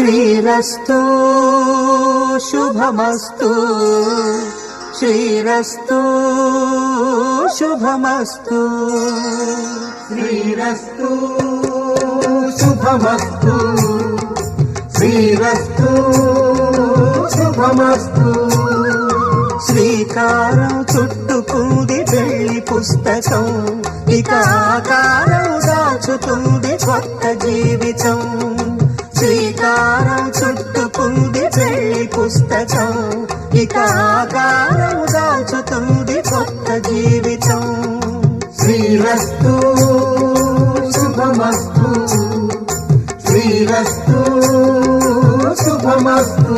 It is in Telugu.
శ్రీరస్తు శుభమస్తు శ్రీరస్తు శుభమస్తు శ్రీరస్తు శుభమస్తు శ్రీరస్తు శుభమస్తు శ్రీకారం చుట్టుకుంది పెళ్లి పుస్తకం ఇక ఆకారం దాచుతుంది కొత్త జీవితం శ్రీకారం చుట్టుకుంది పెళ్లి పుస్తకం ఇక ఆకారం దాచుతుంది కొత్త జీవితం శ్రీరస్తు శుభమస్తు శ్రీరస్తు శుభమస్తు